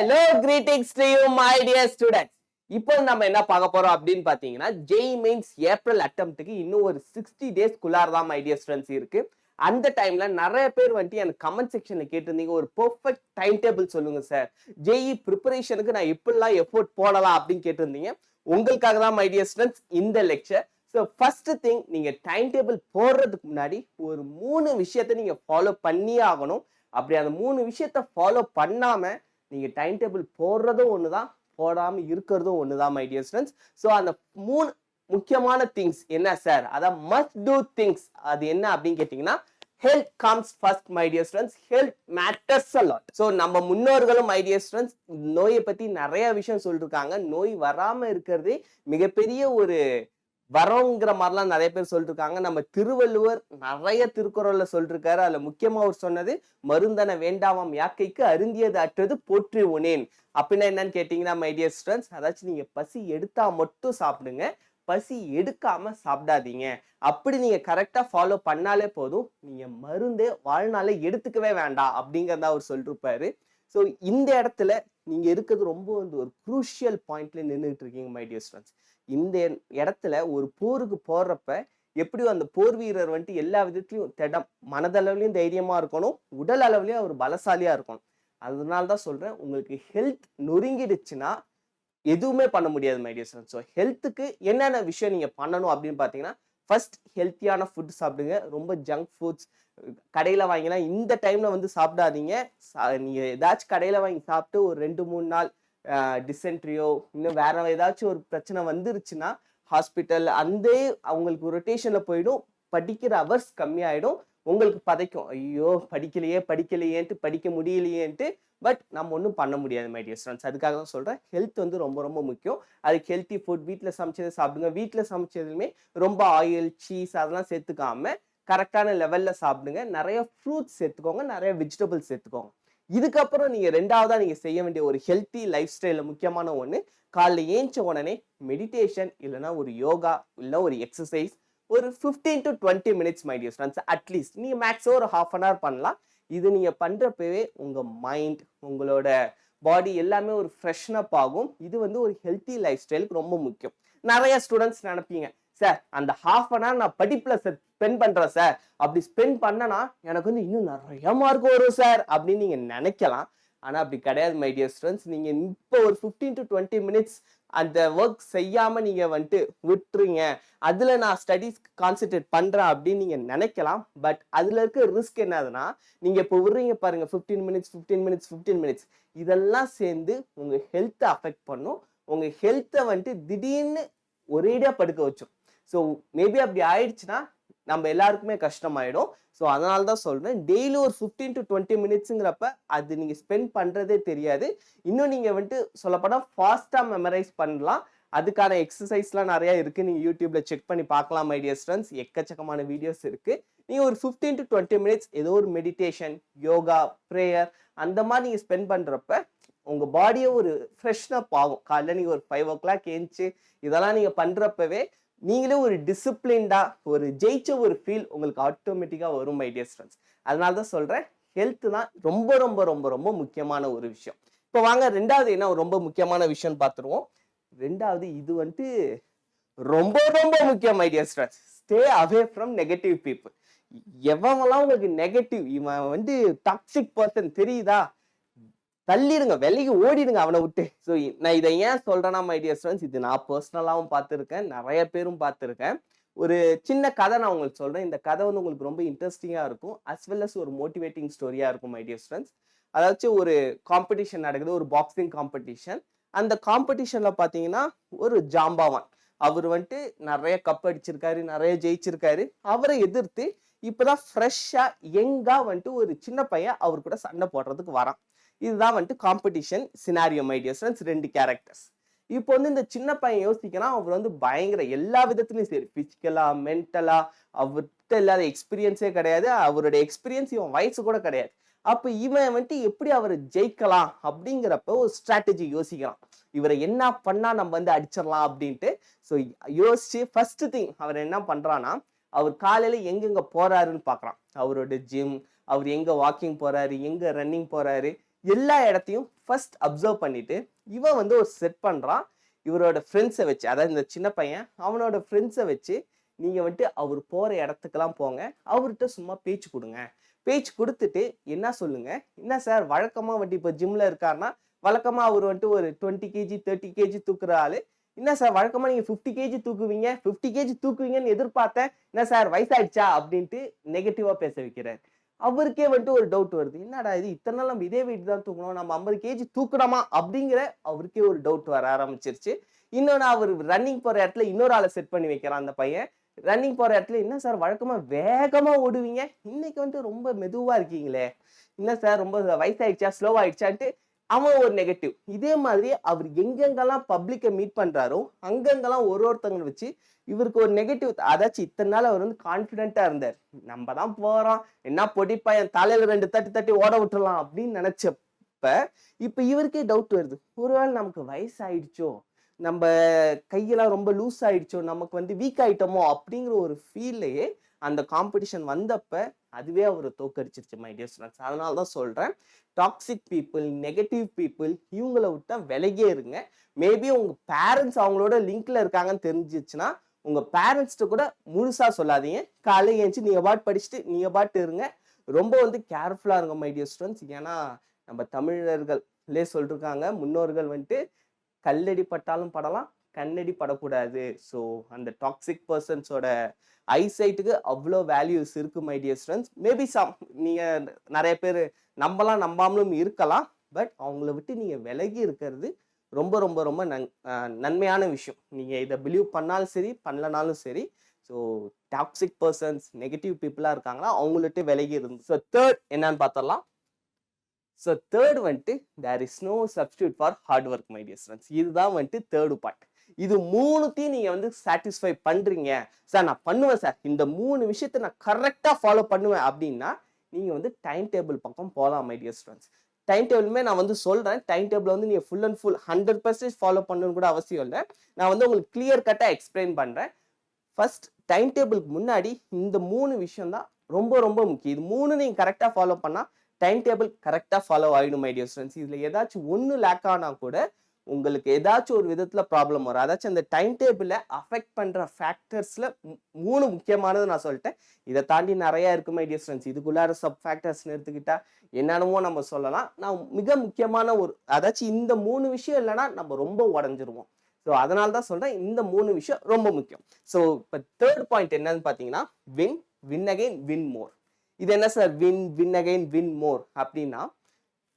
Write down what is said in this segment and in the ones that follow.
Hello, greetings to you, my dear students. இப்போ நம்ம என்ன பார்க்க போறோம் அப்படின்னு பாத்தீங்கன்னா ஜெய் மெயின்ஸ் ஏப்ரல் அட்டெம்ப்ட்டுக்கு இன்னும் ஒரு 60 days குள்ளார தான் மை டியர் ஸ்டூடெண்ட்ஸ் இருக்கு. அந்த டைம்ல நிறைய பேர் வந்துட்டு எனக்கு கமெண்ட் செக்ஷன்ல கேட்டிருந்தீங்க, ஒரு பெர்ஃபெக்ட் டைம் டேபிள் சொல்லுங்க சார், ஜெய் ப்ரிப்பரேஷனுக்கு நான் எப்படிலாம் எஃபோர்ட் போடலாம் அப்படின்னு கேட்டிருந்தீங்க. உங்களுக்காக தான் மை டியர் ஸ்டூடெண்ட்ஸ் இந்த லெக்சர். ஸோ ஃபர்ஸ்ட் திங், நீங்க டைம் டேபிள் போடுறதுக்கு முன்னாடி ஒரு 3 விஷயத்த நீங்க ஃபாலோ பண்ணியே ஆகணும். அப்படி அந்த 3 விஷயத்த ஃபாலோ பண்ணாம நீங்க டைம் டேபிள் போடுறதும் ஒண்ணுதான், போடாம இருக்கிறதும் ஒண்ணுதான் மை டியர் ஸ்டூடெண்ட்ஸ். ஸோ அந்த 3 முக்கியமான திங்ஸ் என்ன சார், அதான் மஸ்ட் டூ திங்ஸ். அது என்ன அப்படின்னு கேட்டீங்கன்னா, health comes first my dear students. Health matters a lot. So நம்ம முன்னோர்களும் மை டியர் ஸ்டூடெண்ட்ஸ் நோயை பத்தி நிறைய விஷயம் சொல்லிருக்காங்க. நோய் வராம இருக்கிறதே மிகப்பெரிய ஒரு வரோங்கிற மாதிரிலாம் நிறைய பேர் சொல்லிட்டு இருக்காங்க. நம்ம திருவள்ளுவர் நிறைய திருக்குறள்ல சொல்லிருக்காரு. அதுல முக்கியமா அவர் சொன்னது, மருந்தன வேண்டாமாம் யாக்கைக்கு அருந்தியது அற்றது போற்றி உனேன். அப்படின்னா என்னன்னு கேட்டீங்கன்னா மை டியர் ஸ்டூடெண்ட்ஸ், அதாச்சும் நீங்க பசி எடுத்தா மட்டும் சாப்பிடுங்க, பசி எடுக்காம சாப்பிடாதீங்க. அப்படி நீங்க கரெக்டா ஃபாலோ பண்ணாலே போதும், நீங்க மருந்தே வாழ்நாளே எடுத்துக்கவே வேண்டாம் அப்படிங்கிறத அவர் சொல்லிருப்பாரு. ஸோ இந்த இடத்துல நீங்க இருக்கிறது ரொம்ப ஒரு குரூஷியல் பாயிண்ட்ல நின்றுட்டு இருக்கீங்க மை டியர் ஸ்டூடெண்ட்ஸ். இந்த இடத்துல ஒரு போருக்கு போறப்ப எப்படியும் அந்த போர் வீரர் வந்துட்டு எல்லா விதத்திலையும் திடம், மனதளவுலையும் தைரியமா இருக்கணும், உடல் அளவுலயும் அவர் பலசாலியா இருக்கணும். அதனாலதான் சொல்றேன், உங்களுக்கு ஹெல்த் நொறுங்கிடுச்சுன்னா எதுவுமே பண்ண முடியாது மை டியர் ஸ்டூடெண்ட்ஸ். ஸோ ஹெல்த்துக்கு என்னென்ன விஷயம் நீங்க பண்ணணும் அப்படின்னு பாத்தீங்கன்னா, ஃபர்ஸ்ட் ஹெல்த்தியான ஃபுட் சாப்பிடுங்க. ரொம்ப ஜங்க் ஃபுட்ஸ் கடையில வாங்கினா இந்த டைம்ல வந்து சாப்பிடாதீங்க. நீங்க ஏதாச்சும் கடையில வாங்கி சாப்பிட்டு ஒரு 2-3 நாள் டிசென்ட்ரியோ இன்னும் வேற ஏதாச்சும் ஒரு பிரச்சனை வந்துருச்சுன்னா ஹாஸ்பிட்டல் அந்த அவங்களுக்கு ரொட்டேஷன்ல போயிடும், படிக்கிற அவர்ஸ் கம்மியாயிடும், உங்களுக்கு பதைக்கும், ஐயோ படிக்கலையேன்ட்டு படிக்க முடியலையேன்ட்டு. பட் நம்ம ஒன்றும் பண்ண முடியாது மை டியர் ஸ்டூடெண்ட்ஸ். அதுக்காக தான் சொல்றேன், ஹெல்த் வந்து ரொம்ப ரொம்ப முக்கியம். அதுக்கு ஹெல்த்தி ஃபுட் வீட்டில் சமைச்சதை சாப்பிடுங்க. வீட்டில் சமைச்சதுமே ரொம்ப ஆயில் சீஸ் அதெல்லாம் சேர்த்துக்காம கரெக்டான லெவல்ல சாப்பிடுங்க. நிறைய ஃப்ரூட்ஸ் சேர்த்துக்கோங்க, நிறைய வெஜிடபிள்ஸ் சேர்த்துக்கோங்க. இதுக்கப்புறம் நீங்க ரெண்டாவதா நீங்க செய்ய வேண்டிய ஒரு ஹெல்த்தி லைஃப் ஸ்டைல முக்கியமான ஒண்ணு, காலைல ஏஞ்ச உடனே மெடிடேஷன் இல்லைன்னா ஒரு யோகா இல்லை ஒரு எக்ஸசைஸ் ஒரு 15 to 20 minutes my dear students. At least நீங்க மேக்ஸிமம் ஒரு 1/2 hour பண்ணலாம். இது நீங்க பண்றப்பவே உங்க மைண்ட் உங்களோட பாடி எல்லாமே ஒரு ஃப்ரெஷ்னப் ஆகும். இது வந்து ஒரு ஹெல்த்தி லைஃப் ஸ்டைலுக்கு ரொம்ப முக்கியம். நிறைய ஸ்டூடெண்ட்ஸ் நினைப்பீங்க, சார் அந்த 1/2 hour நான் படிப்புல ஸ்பெண்ட் பண்றேன் சார், அப்படி ஸ்பெண்ட் பண்ணனா எனக்கு வந்து இன்னும் நிறைய மார்க் வரும் சார் அப்படின்னு நீங்க நினைக்கலாம். ஆனா அப்படி கிடையாது மை டியர் ஸ்டூடெண்ட்ஸ். நீங்க இப்போ ஒரு 15 to 20 minutes அந்த ஒர்க் செய்யாம நீங்க வந்துட்டு விட்டுறீங்க, அதுல நான் ஸ்டடீஸ் கான்சென்ட்ரேட் பண்றேன் அப்படின்னு நீங்க நினைக்கலாம். பட் அதுல இருக்க ரிஸ்க் என்னதுன்னா, நீங்க இப்போ விடுறீங்க பாருங்க 15 minutes, இதெல்லாம் சேர்ந்து உங்க ஹெல்த்தை அஃபெக்ட் பண்ணும். உங்க ஹெல்த்தை வந்துட்டு திடீர்னு ஒரேடியா படுக்க வச்சோம். ஸோ மேபி அப்படி ஆயிடுச்சுன்னா நம்ம எல்லாருக்குமே கஷ்டமாயிடும். ஸோ அதனால தான் சொல்றேன், டெய்லி ஒரு 15 to 20 minutesங்கிறப்ப அது நீங்க ஸ்பெண்ட் பண்றதே தெரியாது. இன்னும் நீங்க வந்துட்டு சொல்லப்போனா ஃபாஸ்டா மெமரைஸ் பண்ணலாம். அதுக்கான எக்ஸசைஸ்லாம் நிறைய இருக்கு, நீங்க யூடியூப்ல செக் பண்ணி பார்க்கலாம் மை டியர் ஸ்டூடெண்ட்ஸ். எக்கச்சக்கமான வீடியோஸ் இருக்கு. நீங்க ஒரு 15 to 20 minutes ஏதோ ஒரு மெடிடேஷன், யோகா, ப்ரேயர் அந்த மாதிரி நீங்க ஸ்பெண்ட் பண்றப்ப உங்க பாடியை ஒரு ஃப்ரெஷ்னப் ஆகும். காலைல நீங்க ஒரு 5 o'clock ஏஞ்சி இதெல்லாம் நீங்க பண்றப்பவே நீங்களே ஒரு டிசிப்ளின்டா ஒரு ஜெயிச்ச ஒரு ஃபீல் உங்களுக்கு ஆட்டோமேட்டிக்கா வரும் மை டியர் ஸ்டூடெண்ட்ஸ். அதனால தான் சொல்றேன், ஹெல்த் தான் ரொம்ப ரொம்ப ரொம்ப ரொம்ப முக்கியமான ஒரு விஷயம். இப்போ வாங்க ரெண்டாவது என்ன ரொம்ப முக்கியமான விஷயம் பார்த்துருவோம். ரெண்டாவது இது வந்துட்டு ரொம்ப ரொம்ப முக்கியம் my dear students. Stay away from negative people. எவங்கெல்லாம் உங்களுக்கு நெகட்டிவ், இவன் வந்து டாக்ஸிக் பர்சன் தெரியுதா, தள்ளிடுங்க, விலைக்கு ஓடிடுங்க அவனை விட்டு. ஸோ நான் இதை ஏன் சொல்றேன்னா மை டியர் ஸ்டூடெண்ட்ஸ், இது நான் பர்சனலாகவும் பார்த்துருக்கேன், நிறைய பேரும் பார்த்துருக்கேன். ஒரு சின்ன கதை நான் உங்களுக்கு சொல்றேன். இந்த கதை வந்து உங்களுக்கு ரொம்ப இன்ட்ரெஸ்டிங்கா இருக்கும், அஸ் வெல் அஸ் ஒரு மோட்டிவேட்டிங் ஸ்டோரியா இருக்கும் மை டியர் ஸ்டூடெண்ட்ஸ். அதாச்சும் ஒரு காம்படிஷன் நடக்குது, ஒரு பாக்ஸிங் காம்படிஷன். அந்த காம்படிஷன்ல பாத்தீங்கன்னா ஒரு ஜாம்பவான், அவர் வந்துட்டு நிறைய கப் அடிச்சிருக்காரு, நிறைய ஜெயிச்சிருக்காரு. அவரை எதிர்த்து இப்பதான் ஃப்ரெஷ்ஷா யங்கா வந்துட்டு ஒரு சின்ன பையன் அவர் கூட சண்டை போடுறதுக்கு வரான். இதுதான் வந்துட்டு competition scenario my dear students. 2 characters. இப்போ வந்து இந்த சின்ன பையன் யோசிக்கிறான், அவர் வந்து பயங்கர எல்லா விதத்துலையும் சரி, பிசிக்கலா மென்டலா அவர்கிட்ட இல்லாத எக்ஸ்பீரியன்ஸே கிடையாது. அவருடைய எக்ஸ்பீரியன்ஸ் இவன் வயசு கூட கிடையாது. அப்ப இவன் வந்துட்டு எப்படி அவரை ஜெயிக்கலாம் அப்படிங்கிறப்ப ஒரு ஸ்ட்ராட்டஜி யோசிக்கிறான். இவரை என்ன பண்ணா நம்ம வந்து அடிச்சிடலாம் அப்படின்ட்டு. ஸோ யோசிச்சு ஃபர்ஸ்ட் திங் அவர் என்ன பண்றான்னா, அவர் காலையில எங்கெங்க போறாருன்னு பாக்குறான். அவரோட ஜிம், அவர் எங்க வாக்கிங் போறாரு, எங்க ரன்னிங் போறாரு, எல்லா இடத்தையும் ஃபர்ஸ்ட் அப்சர்வ் பண்ணிட்டு இவன் வந்து ஒரு செட் பண்றான். இவரோட ஃப்ரெண்ட்ஸை வச்சு, அதாவது இந்த சின்ன பையன் அவனோட ஃப்ரெண்ட்ஸை வச்சு நீங்க வந்துட்டு அவர் போற இடத்துக்கெல்லாம் போங்க, அவர்கிட்ட சும்மா பேச்சு கொடுங்க. பேச்சு கொடுத்துட்டு என்ன சொல்லுங்க, என்ன சார் வழக்கமா வந்துட்டு இப்போ ஜிம்ல இருக்காருன்னா வழக்கமா அவர் வந்துட்டு ஒரு 20 கேஜி 30 கேஜி தூக்குற ஆளு, என்ன சார் வழக்கமா நீங்க 50 கேஜி தூக்குவீங்க, 50 கேஜி தூக்குவீங்கன்னு எதிர்பார்த்தேன், என்ன சார் வயசாயிடுச்சா அப்படின்ட்டு நெகட்டிவா பேச வைக்கிறார். அவருக்கே வந்துட்டு ஒரு டவுட் வருது, என்னடா இது இத்தனை நாள் நம்ம இதே வெயிட் தான் தூக்கணும், நம்ம 50 கேஜி தூக்கணுமா அப்படிங்கிற அவருக்கே ஒரு டவுட் வர ஆரம்பிச்சிருச்சு. இன்னொன்னு அவர் ரன்னிங் போற இடத்துல இன்னொரு ஆளை செட் பண்ணி வைக்கிறான் அந்த பையன். ரன்னிங் போற இடத்துல என்ன சார் வழக்கமா வேகமா ஓடுவீங்க, இன்னைக்கு வந்துட்டு ரொம்ப மெதுவா இருக்கீங்களே, என்ன சார் ரொம்ப வயசாயிடுச்சா ஸ்லோவாயிடுச்சான்ட்டு அவன் ஒரு நெகட்டிவ். இதே மாதிரி அவர் எங்கெங்கெல்லாம் பப்ளிக்கை மீட் பண்றாரோ அங்கங்கெல்லாம் ஒருத்தவங்களை வச்சு இவருக்கு ஒரு நெகட்டிவ். அதாச்சும் இத்தனை நாள் அவர் வந்து கான்பிடென்டா இருந்தார், நம்ம தான் போறோம் என்ன பொடிப்பா என் தலையில 2 தட்டி தட்டி ஓட விட்டுறலாம் அப்படின்னு நினைச்சப்ப இப்ப இவருக்கே டவுட் வருது, ஒருவேளை நமக்கு வயசாயிடுச்சோ, நம்ம கையெல்லாம் ரொம்ப லூஸ் ஆயிடுச்சோ, நமக்கு வந்து வீக் ஆயிட்டோமோ அப்படிங்கிற ஒரு ஃபீல்லையே அந்த காம்படிஷன் வந்தப்ப அதுவே அவர் தோக்கடிச்சிருச்சு மை டியர் ஸ்டூடெண்ட்ஸ். அதனால தான் சொல்றேன், டாக்ஸிக் பீப்புள், நெகட்டிவ் பீப்புள் இவங்கள விட்டா விலகே இருங்க. மேபி உங்க பேரண்ட்ஸ் அவங்களோட லிங்க்ல இருக்காங்கன்னு தெரிஞ்சிச்சுன்னா உங்க பேரண்ட்ஸ்கிட்ட கூட முழுசா சொல்லாதீங்க. காலையில் ஏஞ்சி நீங்க பாட்டு படிச்சுட்டு நீங்க பாட்டு இருங்க. ரொம்ப வந்து கேர்ஃபுல்லா இருங்க மை டியர் ஸ்டூடெண்ட்ஸ். ஏன்னா நம்ம தமிழர்களே சொல்லிருக்காங்க, முன்னோர்கள் வந்துட்டு கல்லடி பட்டாலும் படலாம், கண்ணடி படக்கூடாது. ஸோ அந்த டாக்ஸிக் பர்சன்ஸோட ஐசைட்டுக்கு அவ்வளோ வேல்யூஸ் இருக்கு மை டியர் ஸ்டூடெண்ட்ஸ். மேபி நீங்க நிறைய பேர் நம்பலாம் நம்பாமலும் இருக்கலாம், பட் அவங்கள விட்டு நீங்க விலகி இருக்கிறது ரொம்ப ரொம்ப ரொம்ப நன்மையான விஷயம். நீங்க இதை பிலீவ் பண்ணாலும் சரி பண்ணலனாலும் சரி. ஸோ டாக்ஸிக் பர்சன்ஸ் நெகட்டிவ் பீப்புளா இருக்காங்களா அவங்கள்ட்ட விலகி இருந்து. ஸோ தேர்ட் என்னன்னு பார்த்தரலாம். ஸோ தேர்ட் வந்துட்டு there is no substitute for hard work my dear students. இதுதான் வந்துட்டு தேர்டு பார்ட். இது மூணுத்தையும் நீங்க வந்து சாட்டிஸ்ஃபை பண்றீங்க சார், நான் பண்ணுவேன் சார், இந்த 3 விஷயத்த நான் கரெக்டா ஃபாலோ பண்ணுவேன் அப்படின்னா நீங்க வந்து டைம் டேபிள் பக்கம் போகலாம் மை டியர் ஸ்டூடெண்ட்ஸ். டைம் டேபிளுமே நான் வந்து சொல்றேன், டைம் டேபிள் வந்து நீங்க ஃபுல் அண்ட் ஃபுல் 100% ஃபாலோ பண்ணணும்னு கூட அவசியம் இல்லை. நான் வந்து உங்களுக்கு கிளியர் கட்டா எக்ஸ்பிளைன் பண்றேன். ஃபர்ஸ்ட் டைம் டேபிளுக்கு முன்னாடி இந்த 3 விஷயம் தான் ரொம்ப ரொம்ப முக்கியம். இது 3 நீங்க கரெக்டா ஃபாலோ பண்ணா டைம் டேபிள் கரெக்டா ஃபாலோ ஆயிடும் மை டியர் ஸ்டூடெண்ட்ஸ். இதுல ஏதாச்சும் ஒன்று லேக் ஆனா கூட உங்களுக்கு ஏதாச்சும் ஒரு விதத்துல ப்ராப்ளம் வரும். அதாச்சும் அந்த டைம் டேபிள அஃபெக்ட் பண்ற ஃபேக்டர்ஸ்ல 3 முக்கியமானது நான் சொல்லிட்டேன். இதை தாண்டி நிறைய இருக்கு மை டியர் ஸ்டூடெண்ட்ஸ். இதுக்குள்ளார சப் ஃபேக்டர்ஸ்னு எடுத்துக்கிட்டா என்னென்னமோ நம்ம சொல்லலாம். நான் மிக முக்கியமான ஒரு அதாச்சும் இந்த 3 விஷயம் இல்லைன்னா நம்ம ரொம்ப உடஞ்சிருவோம். ஸோ அதனால தான் சொல்றேன், இந்த 3 விஷயம் ரொம்ப முக்கியம். ஸோ இப்போ தேர்ட் பாயிண்ட் என்னன்னு பார்த்தீங்கன்னா வின் அகைன் வின் மோர். இது என்ன சார் வின் அகைன் வின் மோர் அப்படின்னா,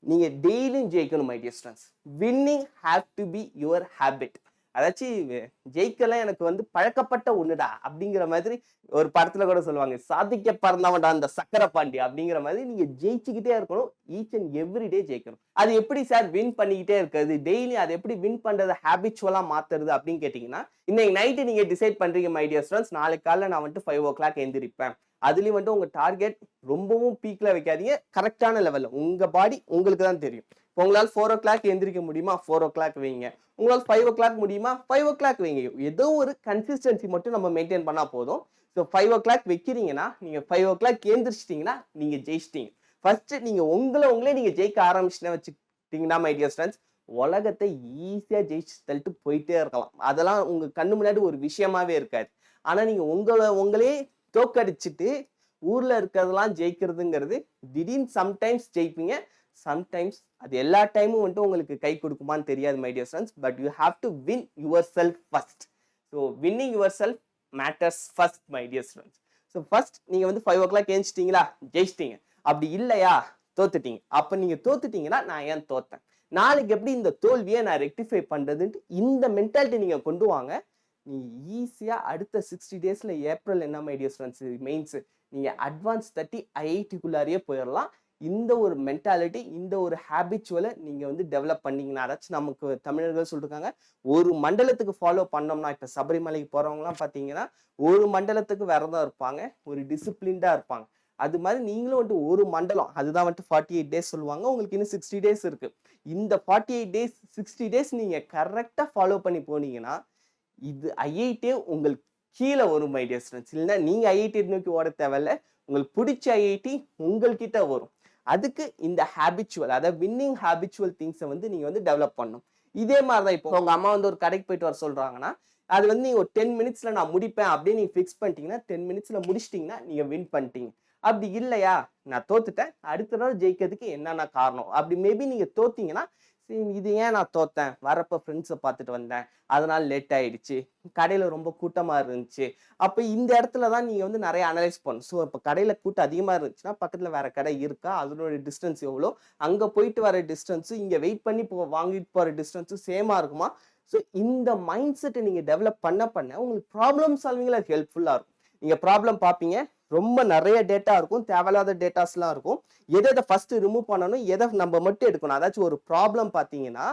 நீங்க டெய்லியும் ஜெயிக்கணும் my dear students. Winning have to be your habit. அதாச்சும் ஜெயிக்கலாம் எனக்கு வந்து பழக்கப்பட்ட ஒண்ணுடா அப்படிங்கிற மாதிரி ஒரு படத்துல கூட சொல்லுவாங்க, சாதிக்க பறந்தவன்டா அந்த சக்கரை பாண்டி அப்படிங்கிற மாதிரி நீங்க ஜெயிச்சுக்கிட்டே இருக்கணும். ஈச் அண்ட் எவ்ரி டே ஜெயிக்கணும். அது எப்படி சார் வின் பண்ணிக்கிட்டே இருக்கிறது, டெய்லி அதை எப்படி வின் பண்றது ஹேபிச்சுவலா மாத்துறது அப்படின்னு கேட்டீங்கன்னா, இன்னைக்கு நைட்டு நீங்க டிசைட் பண்றீங்க மை டியர் ஸ்டூடெண்ட்ஸ், நாளைக்கு காலைல நான் வந்துட்டு 5 o'clock எந்திரிப்பேன். அதுலயும் வந்துட்டு உங்க டார்கெட் ரொம்பவும் பீக்ல வைக்காதீங்க, கரெக்டான லெவல்ல. உங்க பாடி உங்களுக்கு தான் தெரியும். உங்களால் 4 o'clock எந்திரிக்க முடியுமா, 4 o'clock வைங்க. உங்களால் 5 o'clock முடியுமா, 5 o'clock வைங்க. ஏதோ ஒரு கன்சிஸ்டன்சி மட்டும் நம்ம மெயின்டைன் பண்ணா போதும். ஸோ 5 o'clock வைக்கிறீங்கன்னா நீங்க 5 o'clock எந்திரிச்சிட்டீங்கன்னா நீங்க ஜெயிச்சிட்டீங்க. ஃபர்ஸ்ட் நீங்க உங்களே நீங்க ஜெயிக்க ஆரம்பிச்சுன்னு வச்சுக்கிட்டீங்கன்னா மை டியர் ஸ்டூடெண்ட்ஸ், உலகத்தை ஈஸியா ஜெயிச்சு தள்ளிட்டு போயிட்டே இருக்கலாம். அதெல்லாம் உங்க கண்ணு முன்னாடி ஒரு விஷயமாவே இருக்காது. ஆனா நீங்க உங்களே தோக்கடிச்சுட்டு ஊர்ல இருக்கிறதெல்லாம் ஜெயிக்கிறதுங்கிறது திடீர்னு சம்டைம்ஸ் ஜெயிப்பீங்க, சம்டைம்ஸ் அது எல்லா டைமும் வந்துட்டு உங்களுக்கு கை கொடுக்குமான்னு தெரியாது my dear friends. But you have to win your self first. So winning your self matters first my dear friends. So first நீங்க வந்து 5 o'clock ஏஞ்சிட்டீங்களா, ஜெயிச்சிட்டீங்க. அப்படி இல்லையா, தோத்துட்டீங்க. அப்ப நீங்க தோத்துட்டீங்கன்னா நான் ஏன் தோத்தேன், நாளைக்கு எப்படி இந்த தோல்வியை நான் ரெக்டிஃபை பண்றதுன்ட்டு இந்த மென்டாலிட்டி நீங்க கொண்டு வாங்க. நீங்க ஈஸியா அடுத்த 60 daysல ஏப்ரல் என்ன மை டியர் ஃப்ரெண்ட்ஸ் மெயின்ஸ் நீங்க அட்வான்ஸ் 30 IIT போயிடலாம். இந்த ஒரு மென்டாலிட்டி, இந்த ஒரு ஹேபிச்சுவலை நீங்க வந்து டெவலப் பண்ணீங்கன்னா, அதாச்சும் நமக்கு தமிழர்கள் சொல்லிருக்காங்க, ஒரு மண்டலத்துக்கு ஃபாலோ பண்ணோம்னா, இப்ப சபரிமலைக்கு போறவங்கலாம் பாத்தீங்கன்னா ஒரு மண்டலத்துக்கு விரதம் இருப்பாங்க, ஒரு டிசிப்ளின்டா இருப்பாங்க. அது மாதிரி நீங்களும் வந்துட்டு ஒரு மண்டலம், அதுதான் வந்துட்டு 48 days சொல்லுவாங்க. உங்களுக்கு இன்னும் 60 days இருக்கு. இந்த 48 days 60 days நீங்க கரெக்டா ஃபாலோ பண்ணி போனீங்கன்னா இது IIT உங்களுக்கு கீழே வரும் மை டியர் ஸ்டூடெண்ட்ஸ். இல்லைன்னா நீங்க IIT நோக்கி ஓட தேவையில்ல, உங்களுக்கு பிடிச்ச IIT உங்கள்கிட்ட வரும். அதுக்கு இந்த ஹேபிச்சுவல், அதாவது வின்னிங் ஹேபிச்சுவல் திங்ஸை வந்து நீங்க வந்து டெவலப் பண்ணணும். இதே மாதிரிதான் இப்போ உங்க அம்மா வந்து ஒரு கடைக்கு போயிட்டு வர சொல்றாங்கன்னா, அது வந்து நீங்க ஒரு 10 மினிட்ஸ்ல நான் முடிப்பேன் அப்படின்னு நீங்க ஃபிக்ஸ் பண்ணிட்டீங்கன்னா 10 மினிட்ஸ்ல முடிச்சிட்டீங்கன்னா நீங்க வின் பண்ணிட்டீங்க. அப்படி இல்லையா, நான் தோத்துட்டேன், அடுத்த நாள் ஜெயிக்கிறதுக்கு என்னென்ன காரணம், அப்படி மேபி நீங்க தோத்தீங்கன்னா, இது ஏன் நான் தோத்தேன், வரப்ப ஃப்ரெண்ட்ஸை பார்த்துட்டு வந்தேன், அதனால லேட் ஆயிடுச்சு, கடையில ரொம்ப கூட்டமா இருந்துச்சு. அப்ப இந்த இடத்துல தான் நீங்க வந்து நிறைய அனலைஸ் பண்ணணும். ஸோ இப்போ கடையில கூட்டம் அதிகமா இருந்துச்சுன்னா பக்கத்துல வேற கடை இருக்கா, அதனோட டிஸ்டன்ஸ் எவ்வளோ, அங்க போயிட்டு வர டிஸ்டன்ஸ் இங்க வெயிட் பண்ணி வாங்கிட்டு போற டிஸ்டன்ஸும் சேமா இருக்குமா. ஸோ இந்த மைண்ட் செட்டை நீங்க டெவலப் பண்ண உங்களுக்கு ப்ராப்ளம் சால்விங்ல ஹெல்ப்ஃபுல்லா இருக்கும். நீங்க ப்ராப்ளம் பார்ப்பீங்க, ரொம்ப நிறைய டேட்டா இருக்கும், தேவையில்லாத டேட்டாஸ்லாம் இருக்கும். எதை ஃபர்ஸ்ட் ரிமூவ் பண்ணணும், எதை நம்ம மட்டும் எடுக்கணும். அதாச்சும் ஒரு ப்ராப்ளம் பார்த்தீங்கன்னா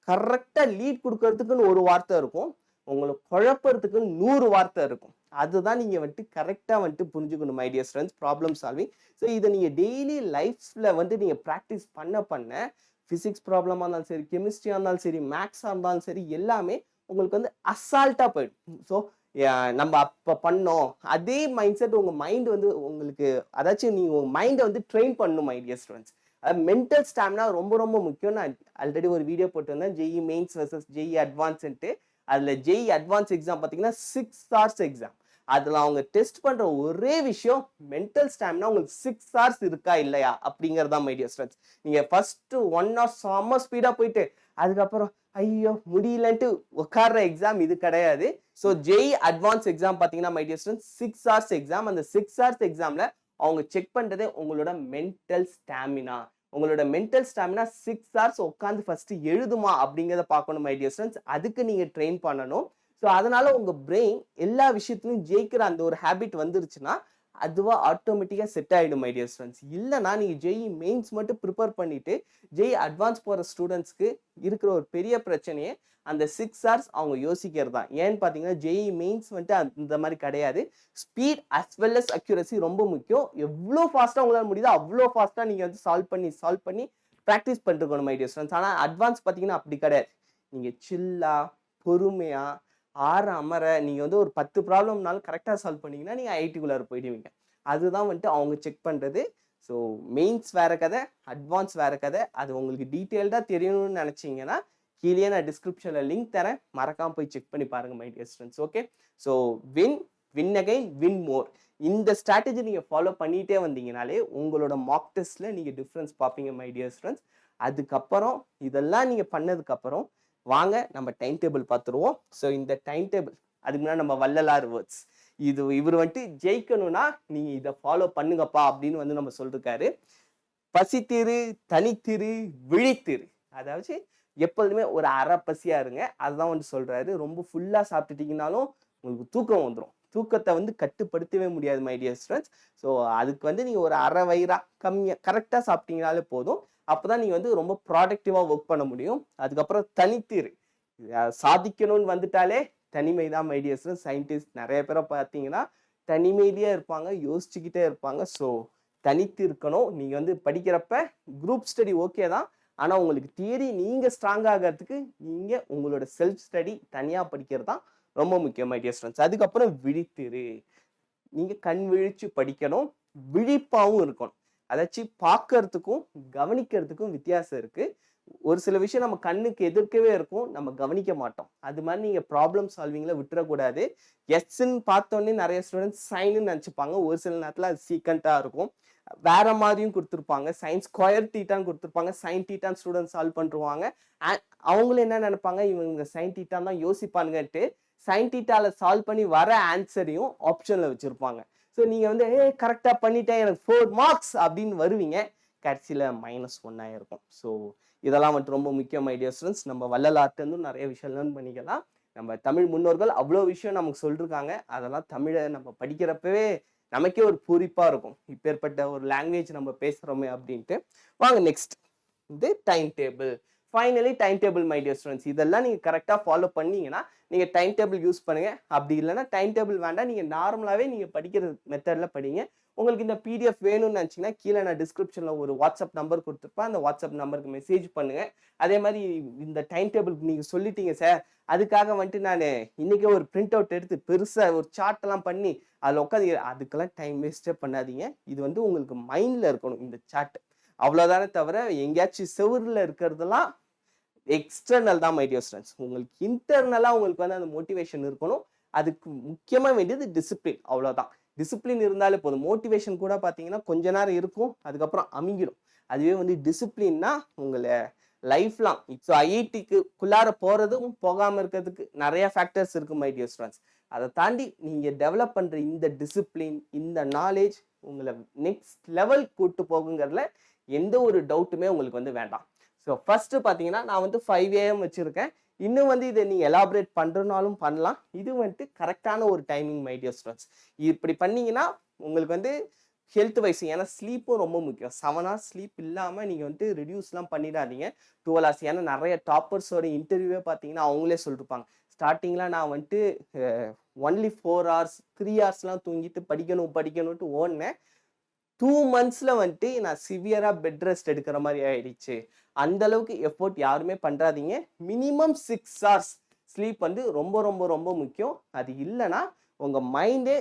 கரெக்டா லீட் கொடுக்கறதுக்குன்னு ஒரு வார்த்தை இருக்கும், உங்களை குழப்பறதுக்குன்னு 100 வார்த்தை இருக்கும். அதுதான் நீங்க வந்துட்டு கரெக்டா வந்துட்டு புரிஞ்சுக்கணும் my dear friends, problem solving. So இதை நீங்க டெய்லி லைஃப்ல வந்து நீங்க ப்ராக்டிஸ் பண்ண பிசிக்ஸ் ப்ராப்ளமா இருந்தாலும் சரி, கெமிஸ்ட்ரியா இருந்தாலும் சரி, மேக்ஸா இருந்தாலும் சரி, எல்லாமே உங்களுக்கு வந்து அசால்ட்டா போயிடும். ஸோ நம்ம அப்ப பண்ணோம் அதே மைண்ட் செட் உங்க மைண்ட் வந்து உங்களுக்கு, அதாச்சும் நீங்க உங்க மைண்டை வந்து ட்ரெயின் பண்ணணும் my dear students. Mental stamina ரொம்ப ரொம்ப முக்கியம். நான் ஆல்ரெடி ஒரு வீடியோ போட்டிருந்தேன், ஜெஇ மெயின்ஸ் வர்சஸ் ஜெஇ அட்வான்ஸ்ன்ட்டு. அதுல ஜெஇ அட்வான்ஸ் எக்ஸாம் பார்த்தீங்கன்னா 6 hours எக்ஸாம். அதுல அவங்க டெஸ்ட் பண்ற ஒரே விஷயம் மென்டல் ஸ்டாமினா உங்களுக்கு 6 hours இருக்கா இல்லையா அப்படிங்கறதா மை டியர் ஸ்டூடெண்ட்ஸ். நீங்க ஃபர்ஸ்ட் 1 hour செம்ம ஸ்பீடா போயிட்டு அதுக்கப்புறம் ஐயோ முடியலன்ட்டு உட்கார்ற எக்ஸாம் இது கிடையாது. ஸோ ஜெஇ அட்வான்ஸ் எக்ஸாம் பார்த்தீங்கன்னா my dear students 6 hours exam. அந்த 6 hours எக்ஸாம்ல அவங்க செக் பண்றதே உங்களோட மென்டல் ஸ்டாமினா. உங்களோட மென்டல் ஸ்டாமினா 6 hours உட்காந்து ஃபர்ஸ்ட் எழுதுமா அப்படிங்கிறத பார்க்கணும் மை டியர் ஸ்டூடெண்ட்ஸ். அதுக்கு நீங்க ட்ரெயின் பண்ணணும். ஸோ அதனால உங்க பிரெயின் எல்லா விஷயத்திலும் ஜெயிக்கிற அந்த ஒரு ஹேபிட் வந்துருச்சுன்னா அதுவா ஆட்டோமேட்டிக்கா செட் ஆயிடும் மை டியர் ஸ்டூடெண்ட்ஸ். இல்லைன்னா நீங்க ஜெஇ மெயின்ஸ் மட்டும் ப்ரிப்பேர் பண்ணிட்டு ஜெஇ அட்வான்ஸ் போற ஸ்டூடெண்ட்ஸ்க்கு இருக்கிற ஒரு பெரிய பிரச்சனையே அந்த 6 hours அவங்க யோசிக்கிறது தான். ஏன்னு பார்த்தீங்கன்னா ஜெஇ மெயின்ஸ் வந்துட்டு அந்த மாதிரி கிடையாது. Speed as well as accuracy ரொம்ப முக்கியம். எவ்வளோ ஃபாஸ்ட்டாக உங்களால் முடியுதோ அவ்வளோ ஃபாஸ்ட்டாக நீங்கள் வந்து சால்வ் பண்ணி ப்ராக்டிஸ் பண்ணிருக்கணும் மை டியர் ஸ்டூடெண்ட்ஸ். ஆனால் அட்வான்ஸ் பார்த்தீங்கன்னா அப்படி கிடையாது. நீங்கள் சில்லா பொறுமையா அமர நீங்க வந்து ஒரு 10 ப்ராப்ளம்னாலும் கரெக்டாக சால்வ் பண்ணீங்கன்னா நீங்க ஐடிக்குள்ளார போயிடுவீங்க. அதுதான் வந்துட்டு அவங்க செக் பண்றது. ஸோ மெயின்ஸ் வேற கதை, அட்வான்ஸ் வேற கதை. அது உங்களுக்கு டீட்டெயில்டா தெரியணும்னு நினைச்சீங்கன்னா கீழே நான் டிஸ்கிரிப்ஷன்ல லிங்க் தரேன், மறக்காம போய் செக் பண்ணி பாருங்க my dear students. Okay, so win again win more, இந்த ஸ்ட்ராட்டஜி நீங்க ஃபாலோ பண்ணிட்டே வந்தீங்கனாலே உங்களோட மார்க் டெஸ்ட்ல நீங்க டிஃபரன்ஸ் பார்ப்பீங்க மை டியர் ஸ்டூடெண்ட்ஸ். அதுக்கப்புறம் இதெல்லாம் நீங்க பண்ணதுக்கு அப்புறம் வாங்க நம்ம டைம் டேபிள் பார்த்துருவோம். ஸோ இந்த டைம் டேபிள் அதுக்கு முன்னாடி நம்ம வள்ளலார் வேர்ட்ஸ், இவர் வந்துட்டு ஜெயிக்கணும்னா நீங்க இதை ஃபாலோ பண்ணுங்கப்பா அப்படின்னு வந்து நம்ம சொல்லிருக்காரு. பசித்திரு, தனித்திரு, விழித்திரு. அதாவது எப்பொழுதுமே ஒரு அரை பசியா இருங்க, அதுதான் வந்து சொல்றாரு. ரொம்ப ஃபுல்லா சாப்பிட்டுட்டீங்கனாலும் உங்களுக்கு தூக்கம் வந்துடும். தூக்கத்தை வந்து கட்டுப்படுத்தவே முடியாது மை டியர் ஸ்டூடெண்ட்ஸ். ஸோ அதுக்கு வந்து நீங்க ஒரு அரை வயிறா கம்மியா கரெக்டா சாப்பிட்டீங்கனாலே போதும். அப்பதான் நீங்க வந்து ரொம்ப ப்ராடக்டிவா ஒர்க் பண்ண முடியும். அதுக்கப்புறம் தனித்திரு, சாதிக்கணும்னு வந்துட்டாலே தனிமை தான் மை டியர் ஸ்டூடெண்ட்ஸ். சயின்டிஸ்ட் நிறைய பேரை பார்த்தீங்கன்னா தனிமையிலேயே இருப்பாங்க, யோசிச்சுக்கிட்டே இருப்பாங்க. ஸோ தனித்து இருக்கணும். நீங்க வந்து படிக்கிறப்ப குரூப் ஸ்டடி ஓகே தான், ஆனா உங்களுக்கு தியரி நீங்க ஸ்ட்ராங் ஆகிறதுக்கு நீங்க உங்களோட செல்ஃப் ஸ்டடி தனியா படிக்கிறது தான் ரொம்ப முக்கியம் மை டியர் ஸ்டூடெண்ட்ஸ். அதுக்கப்புறம் விழித்திரு, நீங்க கண் விழிச்சு படிக்கணும், விழிப்பாவும் இருக்கணும். அதாச்சும் பார்க்கறதுக்கும் கவனிக்கிறதுக்கும் வித்தியாசம் இருக்கு. ஒரு சில விஷயம் நம்ம கண்ணுக்கு எதிர்க்கவே இருக்கும், நம்ம கவனிக்க மாட்டோம். அது மாதிரி நீங்க ப்ராப்ளம் சால்விங்ல விட்டுறக்கூடாது. எஸ்ன்னு பார்த்தோன்னே நிறைய ஸ்டூடெண்ட்ஸ் சைன்னு நினைச்சுப்பாங்க. ஒரு சில நேரத்துல அது சீக்கண்டா இருக்கும், வேற மாதிரியும் கொடுத்துருப்பாங்க. சைன் ஸ்கொயர் டீட்டான்னு கொடுத்துருப்பாங்க, சைன் டீட்டான்னு ஸ்டூடெண்ட் சால்வ் பண்ணிருவாங்க. அவங்களும் என்ன நினைப்பாங்க, இவங்க சைன் டீட்டான் தான் யோசிப்பானுங்கன்ட்டு சைன் டீட்டால சால்வ் பண்ணி வர ஆன்சரையும் ஆப்ஷன்ல வச்சிருப்பாங்க. ஸோ நீங்க வந்து கரெக்டா பண்ணிட்டேன் எனக்கு 4 marks அப்படின்னு வருவீங்க, கடைசியில -1 ஆயிருக்கும். ஸோ இதெல்லாம் வந்துட்டு ரொம்ப முக்கியம் மை டியர் ஸ்டூடெண்ட்ஸ். நம்ம வள்ளலார்ட்ட இருந்தும் நிறைய விஷயம் லேர்ன் பண்ணிக்கலாம். நம்ம தமிழ் முன்னோர்கள் அவ்வளோ விஷயம் நமக்கு சொல்லிருக்காங்க. அதெல்லாம் தமிழை நம்ம படிக்கிறப்பவே நமக்கே ஒரு பூரிப்பா இருக்கும், இப்பேற்பட்ட ஒரு லாங்குவேஜ் நம்ம பேசுறோமே அப்படின்ட்டு. வாங்க நெக்ஸ்ட், இது time table. Finally time table my dear students. இதெல்லாம் நீங்க கரெக்டா ஃபாலோ பண்ணீங்கன்னா நீங்க டைம் டேபிள் யூஸ் பண்ணுங்க. அப்படி இல்லைன்னா டைம் டேபிள் வேண்டாம், நீங்க நார்மலாவே நீங்க படிக்கிற மெத்தட்ல படிங்க. உங்களுக்கு இந்த பிடிஎஃப் வேணும்னு நினைச்சீங்கன்னா கீழே நான் டிஸ்கிரிப்ஷன்ல ஒரு வாட்ஸ்அப் நம்பர் கொடுத்துருப்பேன், அந்த வாட்ஸ்அப் நம்பருக்கு மெசேஜ் பண்ணுங்க. அதே மாதிரி இந்த டைம் டேபிள் நீங்க சொல்லிட்டீங்க சார், அதுக்காக வந்துட்டு நான் இன்னைக்கே ஒரு பிரிண்ட் அவுட் எடுத்து பெருசா ஒரு சார்ட் எல்லாம் பண்ணி அதில் உட்காந்து, அதுக்கெல்லாம் டைம் வேஸ்டே பண்ணாதீங்க. இது வந்து உங்களுக்கு மைண்ட்ல இருக்கணும் இந்த சார்ட். அவ்வளவுதானே தவிர எங்கேயாச்சும் செவுரில் இருக்கிறதெல்லாம் எக்ஸ்டர்னல் தான் மை டியர் ஸ்டூடெண்ட்ஸ். உங்களுக்கு இன்டர்னலா உங்களுக்கு வந்து அந்த மோட்டிவேஷன் இருக்கணும். அதுக்கு முக்கியமா வேண்டியது டிசிப்ளின். அவ்வளவுதான். டிசிப்ளின் இருந்தாலே போதும். மோட்டிவேஷன் கூட பாத்தீங்கன்னா கொஞ்ச நேரம் இருக்கும், அதுக்கப்புறம் அமுங்கிடும். அதுவே வந்து டிசிப்ளின்னா உங்களை லைஃப் லாங். ஸோ ஐஐடிக்குள்ளார போறதும் போகாம இருக்கிறதுக்கு நிறைய ஃபேக்டர்ஸ் இருக்கு மை டியர் ஸ்டூடெண்ட்ஸ். அதை தாண்டி நீங்க டெவலப் பண்ற இந்த டிசிப்ளின், இந்த நாலேஜ் உங்களை நெக்ஸ்ட் லெவல் கூட்டு போகுங்கிறதுல எந்த ஒரு டவுட்டுமே உங்களுக்கு வந்து வேண்டாம். ஸோ ஃபர்ஸ்ட் பார்த்தீங்கன்னா நான் வந்து 5 AM வச்சிருக்கேன். இன்னும் வந்து இதை நீங்க எலாபரேட் பண்றனாலும் பண்ணலாம். இது வந்துட்டு கரெக்டான ஒரு டைமிங் மை டியர் ஸ்டூடெண்ட்ஸ். இப்படி பண்ணீங்கன்னா உங்களுக்கு வந்து ஹெல்த் வைஸ், ஏன்னா ஸ்லீப்பும் ரொம்ப முக்கியம். 7 hours ஸ்லீப் இல்லாமல் நீங்கள் வந்துட்டு ரெடியூஸ்லாம் பண்ணிடாதீங்க. 12 hours. ஏன்னா நிறைய டாப்பர்ஸோட இன்டர்வியூவே பார்த்தீங்கன்னா அவங்களே சொல்லிருப்பாங்க, ஸ்டார்டிங்கில் நான் வந்துட்டு ஒன்லி 4 hours 3 hours தூங்கிட்டு படிக்கணும்ட்டு ஓடினேன். 2 monthsல வந்துட்டு நான் சிவியராக பெட் ரெஸ்ட் எடுக்கிற மாதிரி ஆயிடுச்சு. அந்த அளவுக்கு எஃபோர்ட் யாருமே பண்ணுறாதீங்க. மினிமம் 6 hours ஸ்லீப் வந்து ரொம்ப ரொம்ப ரொம்ப முக்கியம். அது இல்லைன்னா உங்க மைண்டே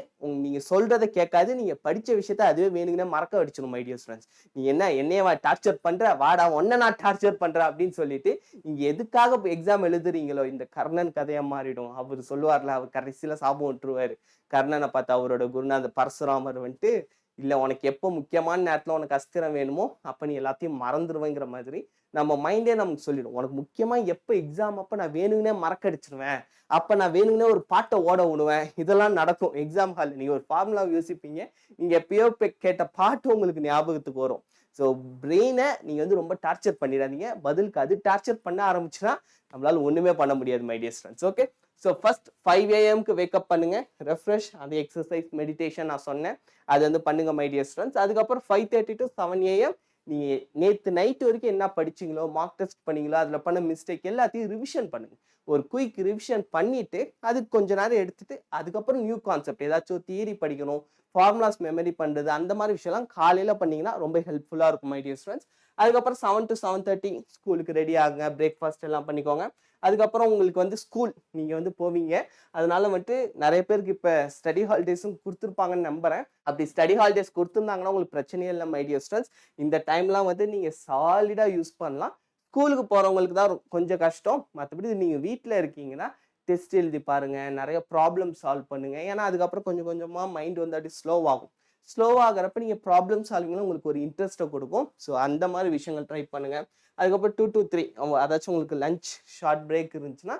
நீங்க சொல்றதை கேட்காது. நீங்க படிச்ச விஷயத்த அதுவே வேணுங்கன்னு மறக்க வடிச்சிடும் மை டியர் ஸ்டூடெண்ட்ஸ். நீ என்னையவா டார்ச்சர் பண்ற, வாடா ஒன்ன நான் டார்ச்சர் பண்றேன் அப்படின்னு சொல்லிட்டு நீங்க எதுக்காக எக்ஸாம் எழுதுறீங்களோ, இந்த கர்ணன் கதையா மாறிடும். அவர் சொல்லுவார்ல, அவர் கடைசியில சாபம் விட்டுருவாரு. கர்ணனை பார்த்து அவரோட குருநாதர் பரசுராமர் வந்துட்டு, இல்ல உனக்கு எப்போ முக்கியமான நேரத்துல உனக்கு அஸ்திரம் வேணுமோ அப்ப நீ எல்லாத்தையும் மறந்துடுவேங்கிற மாதிரி நம்ம மைண்டே நமக்கு சொல்லிடும். உனக்கு முக்கியமா எப்போ எக்ஸாம் அப்ப நான் வேணுங்கன்னே மறக்கடிச்சிருவேன், அப்ப நான் வேணுங்கன்னே ஒரு பாட்டை ஓட விடுவேன். இதெல்லாம் நடக்கும் எக்ஸாம் ஹால். நீங்க ஒரு ஃபார்முலா யோசிப்பீங்க, நீங்க எப்பயோ கேட்ட பாட்டு உங்களுக்கு ஞாபகத்துக்கு வரும். ஸோ பிரெயினை நீங்க வந்து ரொம்ப டார்ச்சர் பண்ணிடாதீங்க. பதிலுக்கு அது டார்ச்சர் பண்ண ஆரம்பிச்சுன்னா நம்மளால ஒண்ணுமே பண்ண முடியாது my dear students. Okay, so first 5 AM wake up பண்ணுங்க, ரெஃப்ரெஷ், அந்த எக்ஸசைஸ் மெடிடேஷன் நான் சொன்னேன், அது வந்து பண்ணுங்க மை டியர் ஸ்டூடெண்ட்ஸ். அதுக்கப்புறம் 5:30 to 7 AM நீங்க நேற்று நைட் வரைக்கும் என்ன படிச்சீங்களோ, மார்க் டெஸ்ட் பண்ணீங்களோ, அதுல பண்ண மிஸ்டேக் எல்லாத்தையும் ரிவிஷன் பண்ணுங்க. ஒரு குயிக் ரிவிஷன் பண்ணிட்டு அதுக்கு கொஞ்ச நேரம் எடுத்துட்டு அதுக்கப்புறம் நியூ கான்செப்ட் ஏதாச்சும் தியரி படிக்கணும், ஃபார்முலாஸ் மெமரி பண்றது, அந்த மாதிரி விஷயம்லாம் காலையில பண்ணீங்கன்னா ரொம்ப ஹெல்ப்ஃபுல்லா இருக்கும் மை டியர் ஸ்டூடெண்ட்ஸ். அதுக்கப்புறம் 7 to 7:30 ஸ்கூலுக்கு ரெடி ஆகுங்க, பிரேக்ஃபாஸ்ட் எல்லாம் பண்ணிக்கோங்க. அதுக்கப்புறம் உங்களுக்கு வந்து ஸ்கூல் நீங்க வந்து போவீங்க. அதனால வந்துட்டு நிறைய பேருக்கு இப்ப ஸ்டடி ஹாலிடேஸும் கொடுத்துருப்பாங்கன்னு நம்புறேன். அப்படி ஸ்டடி ஹாலிடேஸ் கொடுத்துருந்தாங்கன்னா உங்களுக்கு பிரச்சனையே இல்லை மை டியர் ஸ்டூடெண்ட்ஸ். இந்த டைம்லாம் வந்து நீங்க சாலிடா யூஸ் பண்ணலாம். ஸ்கூலுக்கு போறவங்களுக்கு தான் கொஞ்சம் கஷ்டம். மற்றபடி நீங்க வீட்டில் இருக்கீங்கன்னா டெஸ்ட் எழுதி பாருங்க, நிறைய ப்ராப்ளம் சால்வ் பண்ணுங்க. ஏன்னா அதுக்கப்புறம் கொஞ்சம் கொஞ்சமா மைண்ட் வந்து அப்படி ஸ்லோவாகும். ஸ்லோவாகிறப்ப நீங்க ப்ராப்ளம் சால்விங்ல உங்களுக்கு ஒரு இன்ட்ரெஸ்ட்டை கொடுக்கும். ஸோ அந்த மாதிரி விஷயங்கள் ட்ரை பண்ணுங்க. அதுக்கப்புறம் 2 to 3 அதாச்சும் உங்களுக்கு லஞ்ச் ஷார்ட் பிரேக் இருந்துச்சுன்னா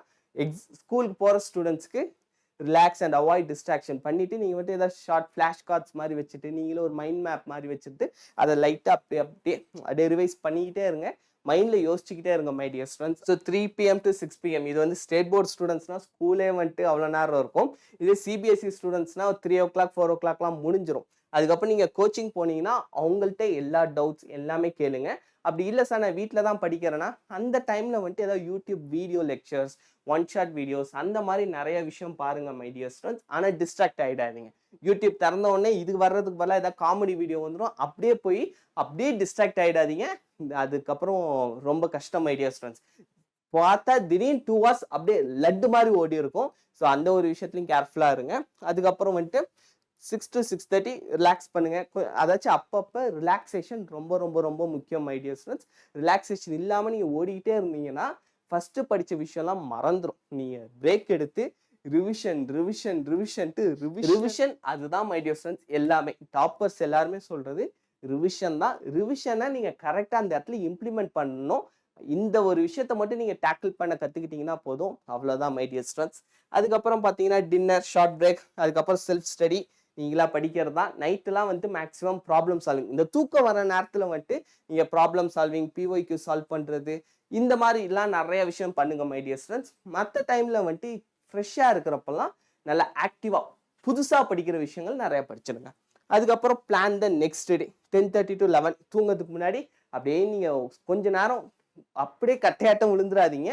ஸ்கூலுக்கு போகிற ஸ்டூடெண்ட்ஸ்க்கு ரிலாக்ஸ் அண்ட் அவாய்ட் டிஸ்ட்ராக்ஷன் பண்ணிட்டு நீங்கள் வந்துட்டு ஏதாவது ஷார்ட் ஃப்ளாஷ் கார்ட்ஸ் மாதிரி வச்சுட்டு நீங்களும் ஒரு மைண்ட் மேப் மாதிரி வச்சுட்டு அதை லைட்டாக அப்படியே ரிவைஸ் பண்ணிக்கிட்டே இருங்க. மைண்டில் யோசிச்சுக்கிட்டே இருங்க my dear students. So 3 PM to 6 PM இது வந்து ஸ்டேட் போர்ட் ஸ்டூடெண்ட்ஸ்னா ஸ்கூலே வந்துட்டு அவ்வளோ நேரம் இருக்கும். இதே சிபிஎஸ்சி ஸ்டூடெண்ட்ஸ்னா 3 o'clock 4 o'clockலாம் முடிஞ்சிடும். அதுக்கப்புறம் நீங்கள் கோச்சிங் போனீங்கன்னா அவங்கள்ட்ட எல்லா டவுட்ஸ் எல்லாமே கேளுங்க. அப்படி இல்லை சார் நான் வீட்டில் தான் படிக்கிறேன்னா அந்த டைமில் வந்துட்டு ஏதாவது YouTube video lectures, one shot videos, அந்த மாதிரி நிறைய விஷயம் பாருங்க மை டியர் ஸ்டூடெண்ட்ஸ். ஆனால் டிஸ்ட்ராக்ட் ஆகிடாதீங்க. யூடியூப் திறந்த உடனே இது வர்றதுக்கு பதிலாக ஏதாவது காமெடி வீடியோ வந்துடும், அப்படியே டிஸ்ட்ராக்ட் ஆகிடாதீங்க. அதுக்கப்புறம் ரொம்ப கஷ்டம் மை டியர் ஸ்டூடெண்ட்ஸ். பார்த்தா திடீர்னு 2 hours அப்படியே லட்டு மாதிரி ஓடி இருக்கும். ஸோ அந்த ஒரு விஷயத்துலையும் கேர்ஃபுல்லாக இருங்க. அதுக்கப்புறம் வந்துட்டு 6 to 6:30 ரிலாக்ஸ் பண்ணுங்க. அதாச்சும் அப்பப்போ ரிலாக்ஸேஷன் ரொம்ப ரொம்ப ரொம்ப முக்கியம் மை டியர் ஸ்டூடெண்ட்ஸ். ரிலாக்ஸேஷன் இல்லாமல் நீங்கள் ஓடிக்கிட்டே இருந்தீங்கன்னா ஃபர்ஸ்ட் படித்த விஷயம்லாம் மறந்துடும். நீங்கள் பிரேக் எடுத்து ரிவிஷன் அதுதான் மை டியர் ஸ்டூடெண்ட்ஸ். எல்லாமே டாப்பர்ஸ் எல்லாருமே சொல்றது ரிவிஷன் தான். ரிவிஷனை நீங்கள் கரெக்டாக அந்த இடத்துல இம்ப்ளிமெண்ட் பண்ணணும். இந்த ஒரு விஷயத்த மட்டும் நீங்க டேக்கிள் பண்ண கத்துக்கிட்டீங்கன்னா போதும், அவ்வளவுதான் மை டியர் ஸ்டூடெண்ட்ஸ். அதுக்கப்புறம் பாத்தீங்கன்னா டின்னர், ஷார்ட் பிரேக், அதுக்கப்புறம் செல்ஃப் ஸ்டடி. நீங்களா படிக்கிறது தான். நைட்டுலாம் வந்துட்டு மேக்ஸிமம் ப்ராப்ளம் சால்விங், இந்த தூக்கம் வர நேரத்துல வந்துட்டு நீங்க ப்ராப்ளம் சால்விங், பிஒய்க்கு சால்வ் பண்றது, இந்த மாதிரி எல்லாம் நிறைய விஷயம் பண்ணுங்க மை டியர் ஸ்டூடெண்ட்ஸ். மற்ற டைம்ல வந்துட்டு ஃப்ரெஷ்ஷா இருக்கிறப்பெல்லாம் நல்லா ஆக்டிவா புதுசா படிக்கிற விஷயங்கள் நிறைய படிச்சிடுங்க. அதுக்கப்புறம் plan the next day 10:30 to 11 தூங்கிறதுக்கு முன்னாடி அப்படியே நீங்க கொஞ்ச நேரம் அப்படியே கட்டையாட்டம் விழுந்துடாதீங்க.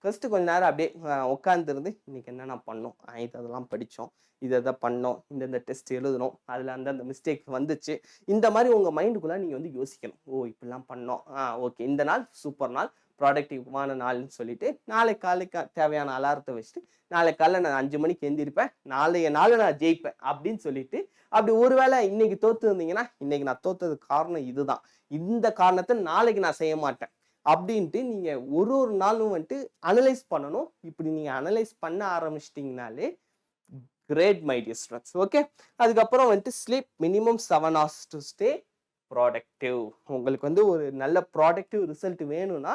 ஃபர்ஸ்ட் கொஞ்ச நேரம் அப்படியே உட்காந்துருந்து இன்னைக்கு என்னென்ன பண்ணோம், இதெல்லாம் படித்தோம், இதை பண்ணோம், இந்த டெஸ்ட் எழுதணும், அதில் அந்த மிஸ்டேக் வந்துச்சு, இந்த மாதிரி உங்கள் மைண்டுக்குள்ளே நீங்கள் வந்து யோசிக்கணும். ஓ இப்படிலாம் பண்ணோம், ஓகே இந்த நாள் சூப்பர் நாள், ப்ராடக்டிவான நாள்னு சொல்லிட்டு நாளைக்கு காலைக்கு தேவையான அலாரத்தை வச்சுட்டு நாளைக்கு காலைல நான் 5 மணிக்கு எந்திரிப்பேன், நாளைய நாள் நான் ஜெயிப்பேன் அப்படின்னு சொல்லிட்டு, அப்படி ஒருவேளை இன்னைக்கு தோத்து இருந்தீங்கன்னா இன்னைக்கு நான் தோத்ததுக்கு காரணம் இதுதான், இந்த காரணத்தை நாளைக்கு நான் செய்ய மாட்டேன் அப்படின்ட்டு நீங்க ஒரு ஒரு நாளும் வந்துட்டு அனலைஸ் பண்ணணும். இப்படி நீங்க அனலைஸ் பண்ண ஆரம்பிச்சிட்டிங்கனாலே great my dear students. Okay, அதுக்கப்புறம் வந்துட்டு sleep minimum 7 hours to stay productive. உங்களுக்கு வந்து ஒரு நல்ல ப்ராடக்டிவ் ரிசல்ட் வேணும்னா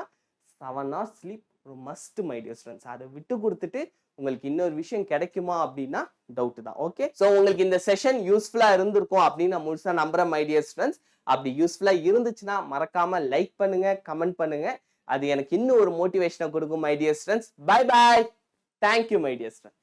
7 hours ஸ்லீப் ஒரு மஸ்ட் மை டியர் ஸ்டூடெண்ட்ஸ். அதை விட்டு கொடுத்துட்டு உங்களுக்கு இன்னொரு விஷயம் கிடைக்குமா அப்படின்னா டவுட் தான். ஓகே, ஸோ உங்களுக்கு இந்த செஷன் யூஸ்ஃபுல்லா இருந்திருக்கும் அப்படின்னு நான் முழுசா நம்புறேன் மை டியர் ஸ்டூடெண்ட்ஸ். அப்படி யூஸ்ஃபுல்லா இருந்துச்சுன்னா மறக்காம லைக் பண்ணுங்க, கமெண்ட் பண்ணுங்க. அது எனக்கு இன்னும் ஒரு மோட்டிவேஷனை கொடுக்கும் my dear students. Bye bye, thank you my dear students.